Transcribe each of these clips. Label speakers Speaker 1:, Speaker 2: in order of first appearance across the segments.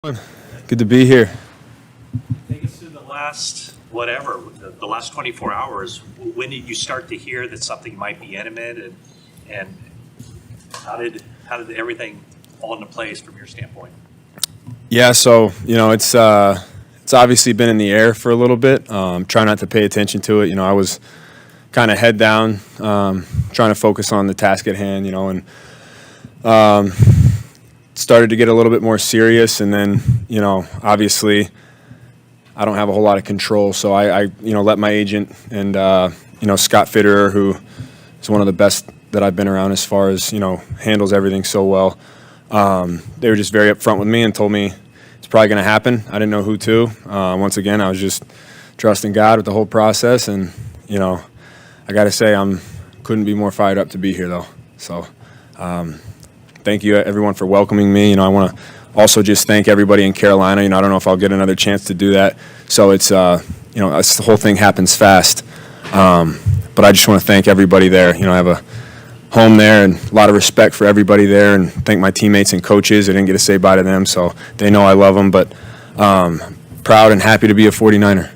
Speaker 1: Good to be here.
Speaker 2: Take us through the last, the last 24 hours. When did you start to hear that something might be intimate, and how did everything fall into place from your standpoint?
Speaker 1: Yeah, so it's obviously been in the air for a little bit. Try not to pay attention to it. I was kind of head down, trying to focus on the task at hand. And started to get a little bit more serious, and then obviously I don't have a whole lot of control, so I let my agent and Scott Fitterer, who is one of the best that I've been around as far as handles everything so well. They were just very upfront with me and told me it's probably going to happen. I didn't know who to. Once again, I was just trusting God with the whole process, and I got to say couldn't be more fired up to be here though. So. Thank you, everyone, for welcoming me. I want to also just thank everybody in Carolina. I don't know if I'll get another chance to do that. So it's, the whole thing happens fast. But I just want to thank everybody there. I have a home there and a lot of respect for everybody there, and thank my teammates and coaches. I didn't get to say bye to them, so they know I love them. But proud and happy to be a 49er.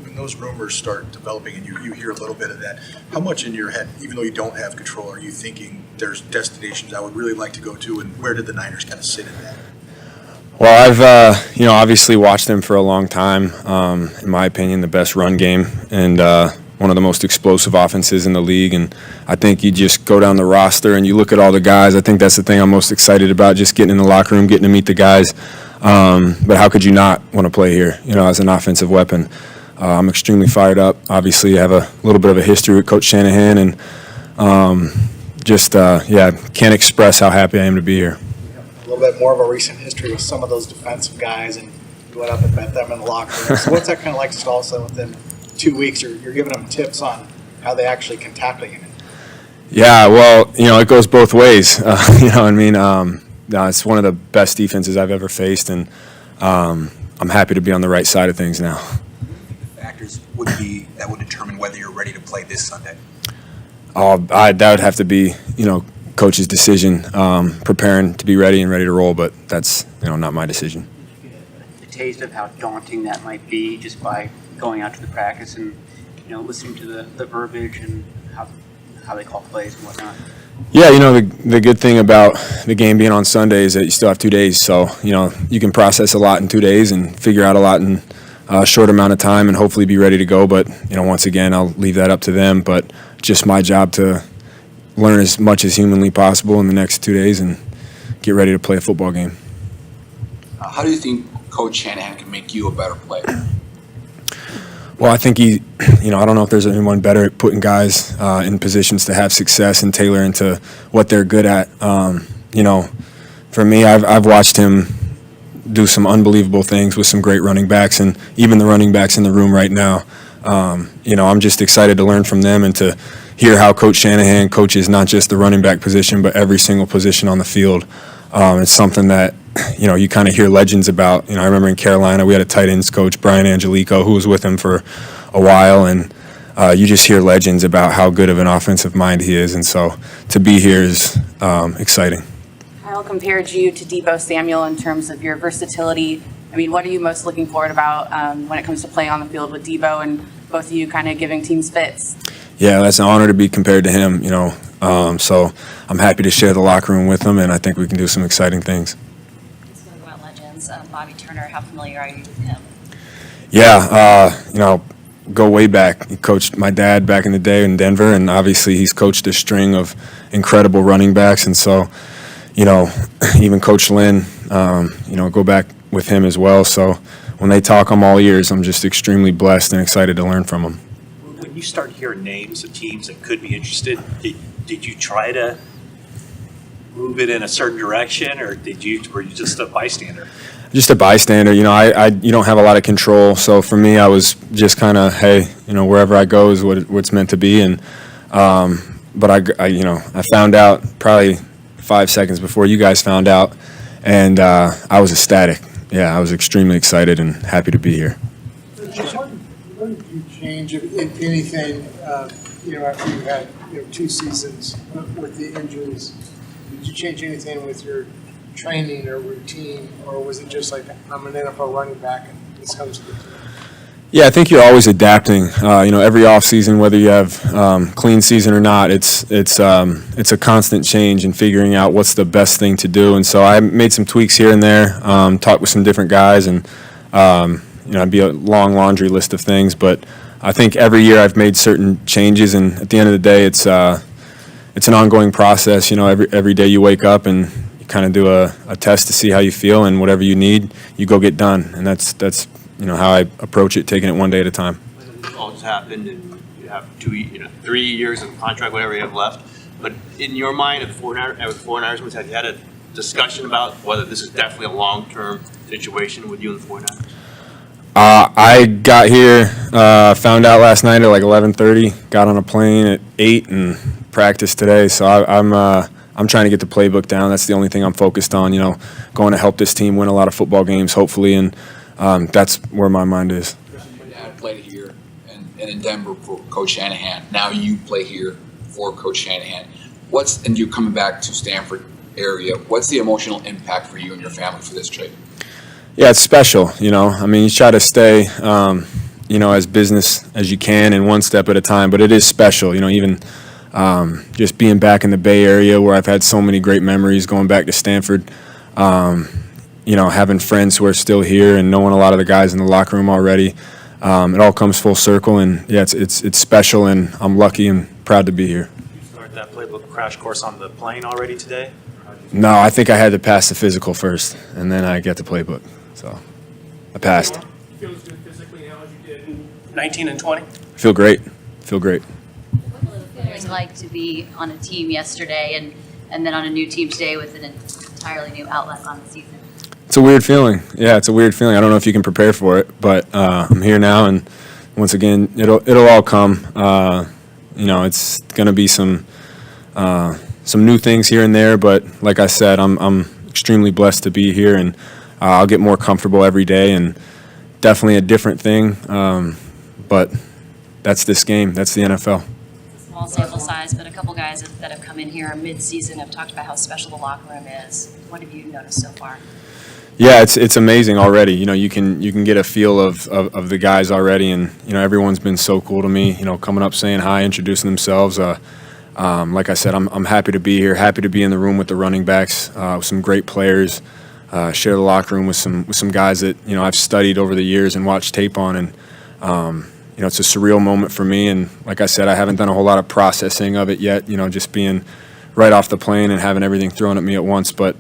Speaker 3: When those rumors start developing and you hear a little bit of that, how much in your head, even though you don't have control, are you thinking there's destinations I would really like to go to, and where did the Niners kind of sit in that?
Speaker 1: Well, I've obviously watched them for a long time. In my opinion, the best run game and one of the most explosive offenses in the league. And I think you just go down the roster and you look at all the guys. I think that's the thing I'm most excited about, just getting in the locker room, getting to meet the guys. But how could you not want to play here, as an offensive weapon? I'm extremely fired up. Obviously, I have a little bit of a history with Coach Shanahan, and can't express how happy I am to be here.
Speaker 4: A little bit more of a recent history with some of those defensive guys, and you went up and met them in the locker room. So what's that kind of like to also within 2 weeks, you're giving them tips on how they actually can tackle you?
Speaker 1: Yeah, well, it goes both ways. It's one of the best defenses I've ever faced, and I'm happy to be on the right side of things now.
Speaker 3: Factors would be that would determine whether you're ready to play this Sunday?
Speaker 1: That would have to be, coach's decision, preparing to be ready and ready to roll, but that's, not my decision.
Speaker 5: Did you get a taste of how daunting that might be just by going out to the practice and, listening to the verbiage and how they call plays and whatnot? Yeah,
Speaker 1: the good thing about the game being on Sunday is that you still have 2 days, so, you can process a lot in 2 days and figure out a lot in a short amount of time and hopefully be ready to go. But, once again, I'll leave that up to them. But just my job to learn as much as humanly possible in the next 2 days and get ready to play a football game.
Speaker 6: How do you think Coach Shanahan can make you a better player?
Speaker 1: Well, I think I don't know if there's anyone better at putting guys in positions to have success and tailor into what they're good at. For me, I've watched him do some unbelievable things with some great running backs, and even the running backs in the room right now. I'm just excited to learn from them and to hear how Coach Shanahan coaches not just the running back position, but every single position on the field. It's something that, you kind of hear legends about. I remember in Carolina, we had a tight ends coach, Brian Angelico, who was with him for a while, and you just hear legends about how good of an offensive mind he is. And so to be here is exciting.
Speaker 7: Kyle compared you to Deebo Samuel in terms of your versatility. What are you most looking forward about when it comes to playing on the field with Deebo and both of you kind of giving teams fits? Yeah,
Speaker 1: that's an honor to be compared to him, so I'm happy to share the locker room with him, and I think we can do some exciting things.
Speaker 8: Speaking about legends, Bobby Turner, how familiar are you with him?
Speaker 1: Yeah, go way back. He coached my dad back in the day in Denver, and obviously he's coached a string of incredible running backs, and so, even Coach Lynn, go back with him as well. So when they talk, I'm all ears. I'm just extremely blessed and excited to learn from them.
Speaker 2: When you start hearing names of teams that could be interested, did you try to move it in a certain direction, or were you just a bystander?
Speaker 1: Just a bystander. I you don't have a lot of control. So for me, I was just kind of, hey, wherever I go is what's meant to be. And but I found out probably 5 seconds before you guys found out, and I was ecstatic. Yeah, I was extremely excited and happy to be here.
Speaker 4: What did you change, if anything, after you had 2 seasons with the injuries? Did you change anything with your
Speaker 9: training or routine, or was it just like, I'm an NFL running back and this comes to the team?
Speaker 1: Yeah, I think you're always adapting. Every offseason, whether you have clean season or not, it's a constant change and figuring out what's the best thing to do. And so I made some tweaks here and there, talked with some different guys, and it'd be a long laundry list of things. But I think every year I've made certain changes, and at the end of the day, it's an ongoing process. Every day you wake up and you kind of do a test to see how you feel, and whatever you need, you go get done. And that's how I approach it, taking it one day at a time.
Speaker 10: All just happened, and you have 3 years of contract, whatever you have left. But in your mind, at the 49ers, have you had a discussion about whether this is definitely a long-term situation with you and the 49ers?
Speaker 1: I got here, found out last night at like 11:30. Got on a plane at 8 and practiced today. So I'm trying to get the playbook down. That's the only thing I'm focused on. Going to help this team win a lot of football games, hopefully, and that's where my mind is.
Speaker 6: Your dad played here and in Denver for Coach Shanahan. Now you play here for Coach Shanahan. And you're coming back to Stanford area. What's the emotional impact for you and your family for this trip?
Speaker 1: Yeah, it's special. You try to stay, as business as you can and one step at a time. But it is special. Even just being back in the Bay Area where I've had so many great memories, going back to Stanford. Having friends who are still here and knowing a lot of the guys in the locker room already, it all comes full circle. And yeah, it's special, and I'm lucky and proud to be here.
Speaker 2: Did you start that playbook crash course on the plane already today?
Speaker 1: No, I think I had to pass the physical first, and then I get the playbook. So I passed.
Speaker 9: You feel as good physically now as you did in
Speaker 2: 19 and 20?
Speaker 1: I feel great. Feel great.
Speaker 8: What was it like to be on a team yesterday and then on a new team today with an entirely new outlook on the season?
Speaker 1: It's a weird feeling. Yeah, it's a weird feeling. I don't know if you can prepare for it, but I'm here now, and once again, it'll all come. It's going to be some new things here and there, but like I said, I'm extremely blessed to be here, and I'll get more comfortable every day, and definitely a different thing. But that's this game. That's the NFL.
Speaker 8: It's a small sample size, but a couple guys that have come in here mid-season have talked about how special the locker room is. What have you noticed so far?
Speaker 1: Yeah, it's amazing already. You can get a feel of the guys already, and everyone's been so cool to me. Coming up, saying hi, introducing themselves. Like I said, I'm happy to be here. Happy to be in the room with the running backs, with some great players. Share the locker room with some guys that I've studied over the years and watched tape on, and it's a surreal moment for me. And like I said, I haven't done a whole lot of processing of it yet. just being right off the plane and having everything thrown at me at once. But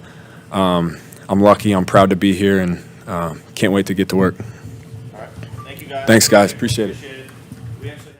Speaker 1: I'm lucky. I'm proud to be here, and can't wait to get to work.
Speaker 2: All right. Thank you, guys.
Speaker 1: Thanks, guys. Appreciate it.
Speaker 2: We actually